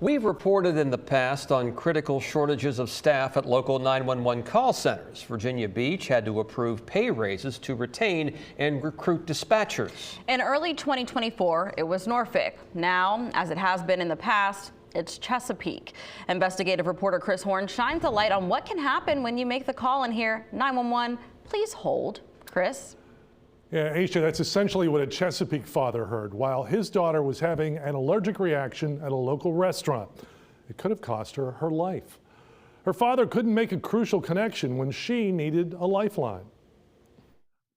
We've reported in the past on critical shortages of staff at local 911 call centers. Virginia Beach had to approve pay raises to retain and recruit dispatchers. In early 2024, it was Norfolk. Now, as it has been in the past, it's Chesapeake. Investigative reporter Chris Horn shines a light on what can happen when you make the call and hear 911, please hold. Chris? Yeah, Aisha, that's essentially what a Chesapeake father heard while his daughter was having an allergic reaction at a local restaurant. It could have cost her her life. Her father couldn't make a crucial connection when she needed a lifeline.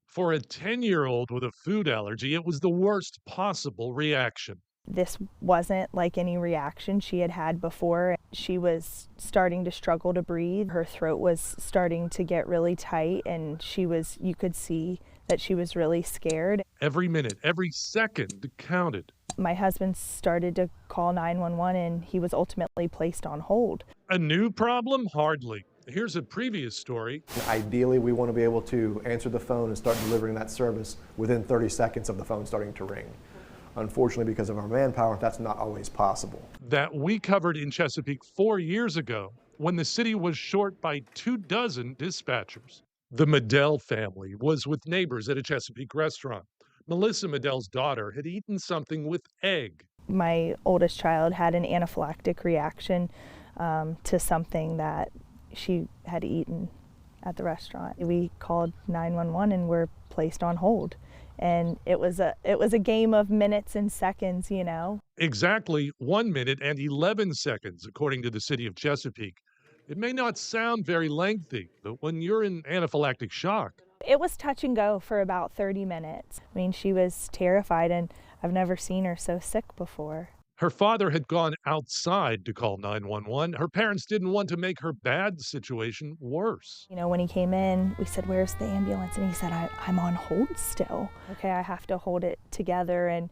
For a 10-year-old with a food allergy, it was the worst possible reaction. This wasn't like any reaction she had had before. She was starting to struggle to breathe. Her throat was starting to get really tight, and you could see that she was really scared. Every minute, every second counted. My husband started to call 911 and he was ultimately placed on hold. A new problem? Hardly. Here's a previous story. Ideally, we want to be able to answer the phone and start delivering that service within 30 seconds of the phone starting to ring. Unfortunately, because of our manpower, that's not always possible. That we covered in Chesapeake 4 years ago when the city was short by 24 dispatchers. The Medell family was with neighbors at a Chesapeake restaurant. Melissa Medell's daughter had eaten something with egg. My oldest child had an anaphylactic reaction to something that she had eaten at the restaurant. We called 911 and were placed on hold. And it was a game of minutes and seconds, you know. Exactly 1 minute and 11 seconds, according to the city of Chesapeake. It may not sound very lengthy, but when you're in anaphylactic shock. It was touch and go for about 30 minutes. I mean, she was terrified, and I've never seen her so sick before. Her father had gone outside to call 911. Her parents didn't want to make her bad situation worse. You know, when he came in, we said, "Where's the ambulance?" And he said, I'm on hold still. Okay, I have to hold it together. And,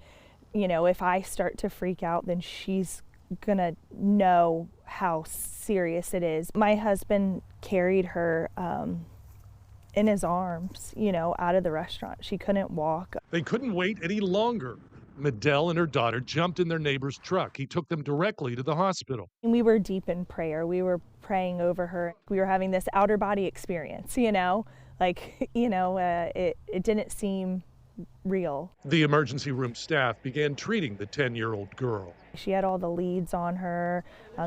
you know, if I start to freak out, then she's gonna know how serious it is. My husband carried her in his arms, you know, out of the restaurant. She couldn't walk. They couldn't wait any longer. Medell and her daughter jumped in their neighbor's truck. He took them directly to the hospital. We were deep in prayer. We were praying over her. We were having this outer body experience, you know, like, you know, it didn't seem real. The emergency room staff began treating the 10-year-old girl. She had all the leads on her.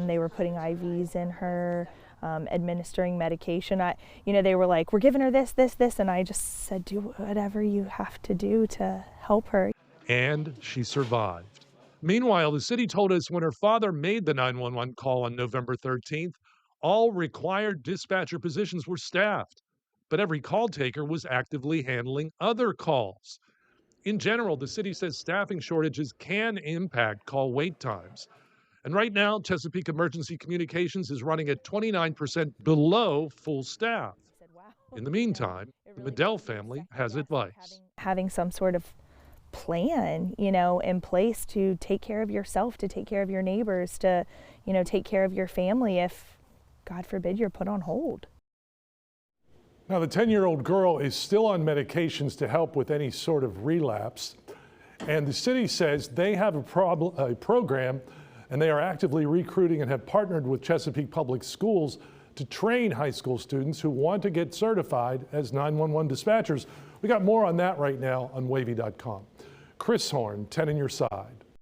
They were putting IVs in her, administering medication. They were like, "We're giving her this, and I just said, do whatever you have to do to help her. And she survived. Meanwhile, the city told us when her father made the 911 call on November 13th, all required dispatcher positions were staffed, but every call taker was actively handling other calls. In general, the city says staffing shortages can impact call wait times. And right now, Chesapeake Emergency Communications is running at 29% below full staff. In the meantime, the Medell family has advice. Having some sort of plan, you know, in place to take care of yourself, to take care of your neighbors, to, you know, take care of your family if, God forbid, you're put on hold. Now, the 10-year-old girl is still on medications to help with any sort of relapse. And the city says they have a program, and they are actively recruiting and have partnered with Chesapeake Public Schools to train high school students who want to get certified as 911 dispatchers. We got more on that right now on wavy.com. Chris Horn, 10 on your side.